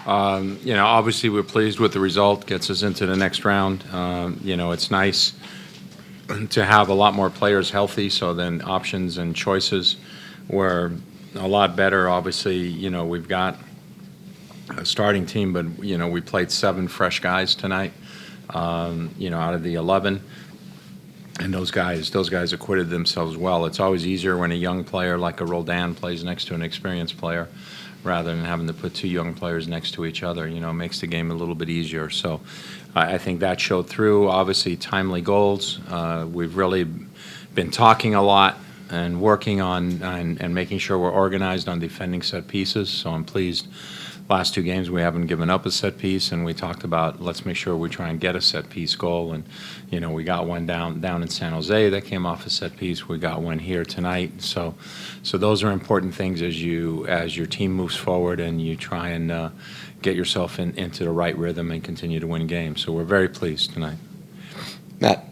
Obviously we're pleased with the result, gets us into the next round. It's nice to have a lot more players healthy, so then options and choices were a lot better. Obviously, we've got a starting team, but, we played 7 fresh guys tonight, out of the 11. And those guys acquitted themselves well. It's always easier when a young player like a Roldan plays next to an experienced player rather than having to put 2 young players next to each other. It makes the game a little bit easier. So I think that showed through. Obviously, timely goals. We've really been talking a lot and working on and making sure we're organized on defending set pieces. So I'm pleased. Last 2 games we haven't given up a set piece, and we talked about let's make sure we try and get a set piece goal. And we got one down in San Jose that came off a set piece. We got one here tonight. So those are important things as your team moves forward and you try and get yourself into the right rhythm and continue to win games. So we're very pleased tonight. Matt.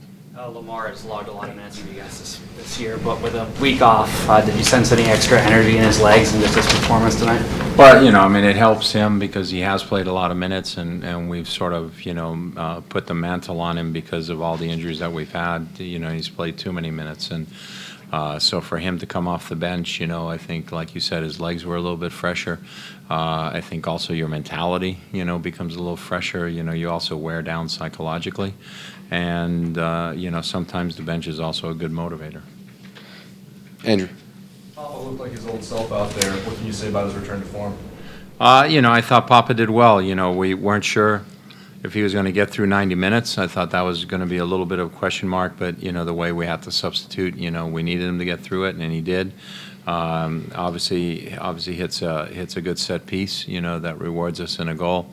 Lamar has logged a lot of minutes for you guys this year, but with a week off, did you sense any extra energy in his legs and just his performance tonight? Well, it helps him because he has played a lot of minutes, and we've sort of, put the mantle on him because of all the injuries that we've had. He's played too many minutes, and so for him to come off the bench, I think, like you said, his legs were a little bit fresher. I think also your mentality, becomes a little fresher. You also wear down psychologically. And, sometimes the bench is also a good motivator. Andrew. Papa looked like his old self out there. What can you say about his return to form? I thought Papa did well. We weren't sure if he was going to get through 90 minutes. I thought that was going to be a little bit of a question mark, but, the way we had to substitute, we needed him to get through it, and he did. Obviously hits a good set piece, that rewards us in a goal.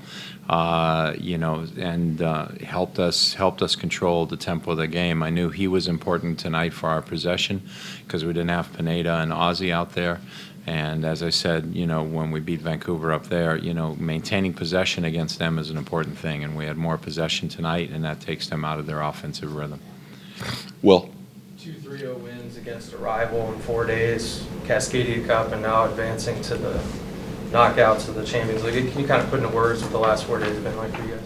And helped us control the tempo of the game. I knew he was important tonight for our possession because we didn't have Pineda and Ozzy out there. And as I said, when we beat Vancouver up there, maintaining possession against them is an important thing. And we had more possession tonight, and that takes them out of their offensive rhythm. Will. 2 3-0 wins against a rival in 4 days, Cascadia Cup, and now advancing to the knockouts of the Champions League. Can you kind of put into words what the last 4 days have been like for you guys?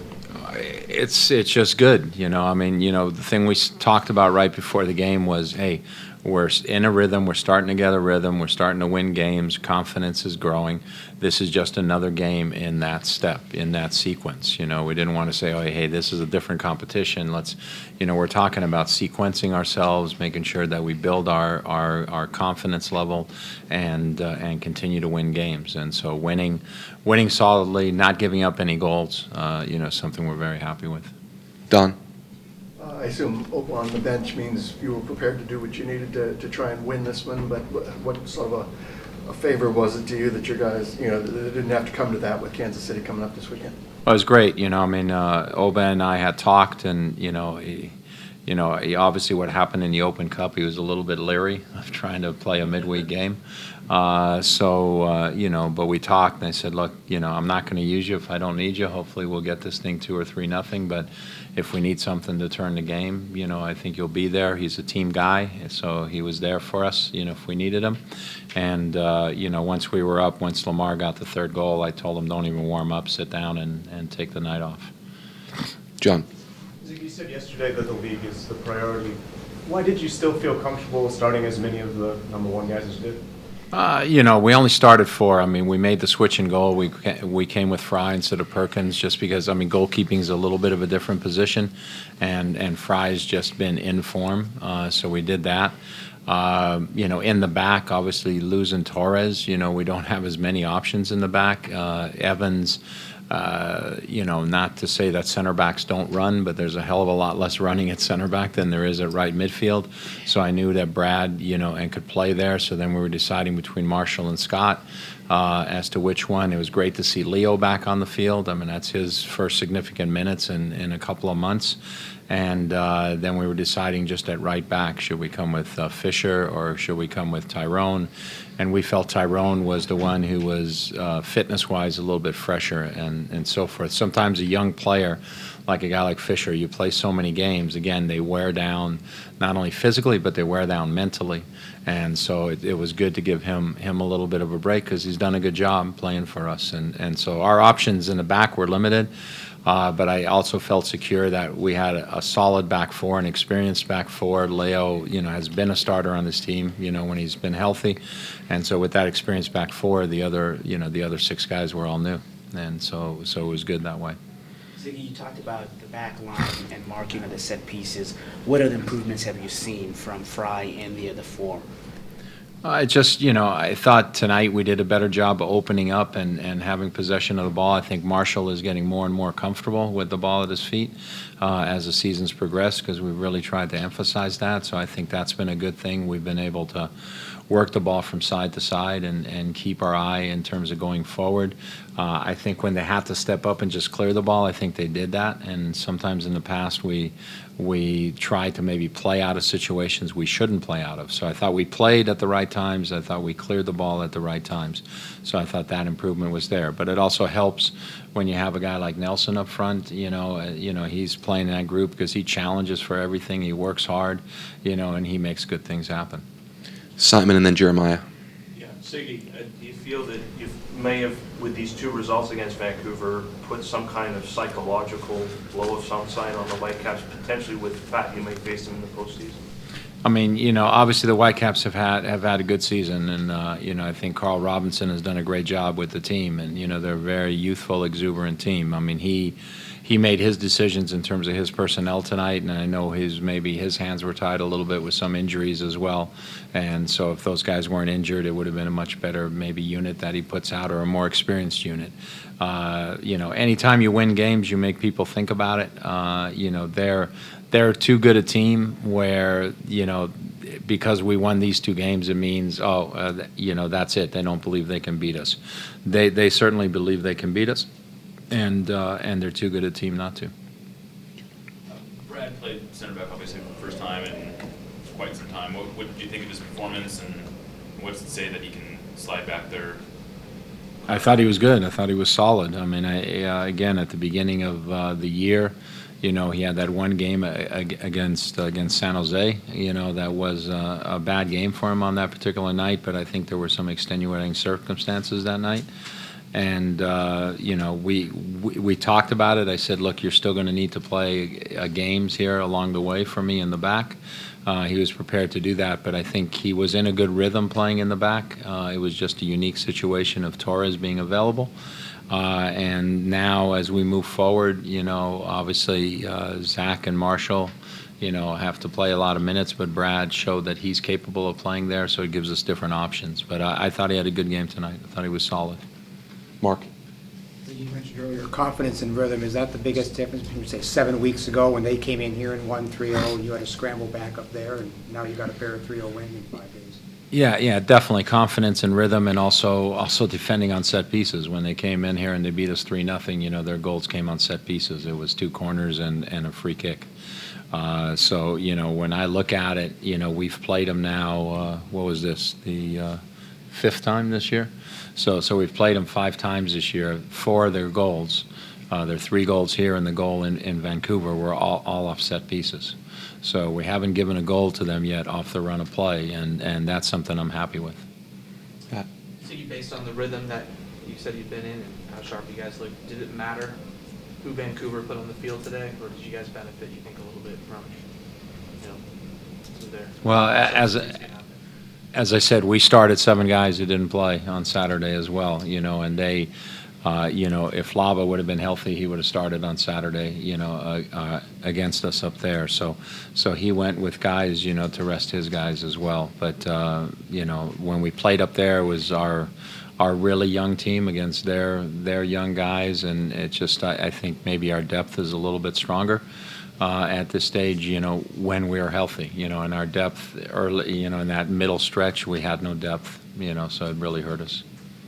It's just good, the thing we talked about right before the game was, hey, we're in a rhythm, we're starting to get a rhythm, we're starting to win games, confidence is growing. This is just another game in that step, in that sequence. We didn't want to say, oh, hey, this is a different competition. Let's, we're talking about sequencing ourselves, making sure that we build our confidence level and continue to win games. And so winning solidly, not giving up any goals, something we're very happy with. Don. I assume on the bench means you were prepared to do what you needed to try and win this one, but what sort of a favor was it to you that your guys, they didn't have to come to that with Kansas City coming up this weekend? Well, it was great. Oba and I had talked, and, he obviously what happened in the Open Cup, he was a little bit leery of trying to play a midweek game. But we talked, and I said, look, I'm not going to use you if I don't need you. Hopefully we'll get this thing 2 or 3-0, but if we need something to turn the game, I think you'll be there. He's a team guy, so he was there for us, if we needed him. And, once we were up, once Lamar got the 3rd goal, I told him don't even warm up, sit down and take the night off. John. You said yesterday that the league is the priority. Why did you still feel comfortable starting as many of the number 1 guys as you did? We only started 4. we made the switch in goal. We came with Fry instead of Perkins just because, goalkeeping is a little bit of a different position, and Fry's just been in form, so we did that. In the back, obviously losing Torres, we don't have as many options in the back. Evans, not to say that center backs don't run, but there's a hell of a lot less running at center back than there is at right midfield. So I knew that Brad, and could play there. So then we were deciding between Marshall and Scott as to which one. It was great to see Leo back on the field. That's his first significant minutes in a couple of months. And then we were deciding just at right back, should we come with Fisher or should we come with Tyrone? And we felt Tyrone was the one who was fitness-wise a little bit fresher and so forth. Sometimes a young player like a guy like Fisher. You play so many games. Again, they wear down not only physically, but they wear down mentally. And so it was good to give him a little bit of a break because he's done a good job playing for us. And so our options in the back were limited. But I also felt secure that we had a solid back four, an experienced back four. Leo, has been a starter on this team, when he's been healthy. And so with that experienced back four, the other 6 guys were all new. And so it was good that way. Sigi, you talked about the back line and marking of the set pieces. What other improvements have you seen from Fry and the other 4? I thought tonight we did a better job of opening up and having possession of the ball. I think Marshall is getting more and more comfortable with the ball at his feet as the season's progressed because we've really tried to emphasize that. So I think that's been a good thing. We've been able to work the ball from side to side and keep our eye in terms of going forward. I think when they had to step up and just clear the ball, I think they did that. And sometimes in the past we tried to maybe play out of situations we shouldn't play out of. So I thought we played at the right times. I thought we cleared the ball at the right times. So I thought that improvement was there. But it also helps when you have a guy like Nelson up front. He's playing in that group because he challenges for everything. He works hard, and he makes good things happen. Simon and then Jeremiah. Yeah, Sigi, do you feel that you may have, with these 2 results against Vancouver, put some kind of psychological blow of some sign on the Whitecaps, potentially with the fact you may face them in the postseason? I mean, obviously the Whitecaps have had a good season, and I think Carl Robinson has done a great job with the team, and they're a very youthful, exuberant team. I mean, he made his decisions in terms of his personnel tonight, and I know maybe his hands were tied a little bit with some injuries as well. And so if those guys weren't injured, it would have been a much better maybe unit that he puts out, or a more experienced unit. Anytime you win games, you make people think about it. They're too good a team where, because we won these 2 games, it means, that's it. They don't believe they can beat us. They certainly believe they can beat us. And they're too good a team not to. Brad played center back obviously for the first time in quite some time. What did you think of his performance, and what does it say that he can slide back there? I thought he was good. I thought he was solid. I mean, again, at the beginning of the year, he had that one game against San Jose. That was a bad game for him on that particular night, but I think there were some extenuating circumstances that night. And, we talked about it. I said, look, you're still going to need to play games here along the way for me in the back. He was prepared to do that, but I think he was in a good rhythm playing in the back. It was just a unique situation of Torres being available. And now as we move forward, obviously Zach and Marshall, have to play a lot of minutes, but Brad showed that he's capable of playing there, so it gives us different options. But I thought he had a good game tonight. I thought he was solid. Mark. You mentioned earlier confidence and rhythm. Is that the biggest difference between, say, 7 weeks ago when they came in here and won 3-0, you had to scramble back up there, and now you got a pair of 3-0 wins in 5 days? Yeah, definitely confidence and rhythm, and also defending on set pieces. When they came in here and they beat us 3-0, their goals came on set pieces. It was 2 corners and a free kick. So when I look at it, we've played them now. What was this? The 5th time this year. So we've played them 5 times this year. 4 of their goals, their 3 goals here and the goal in Vancouver were all off set pieces. So we haven't given a goal to them yet off the run of play, and that's something I'm happy with. So you, based on the rhythm that you said you've been in and how sharp you guys look, did it matter who Vancouver put on the field today, or did you guys benefit, you think, a little bit from, there? Well, as I said, we started 7 guys who didn't play on Saturday as well, and they, if Lava would have been healthy, he would have started on Saturday, against us up there. So he went with guys, to rest his guys as well. But, when we played up there, it was our really young team against their young guys, and it just, I think maybe our depth is a little bit stronger. At this stage, when we are healthy, and our depth early, in that middle stretch, we had no depth, so it really hurt us.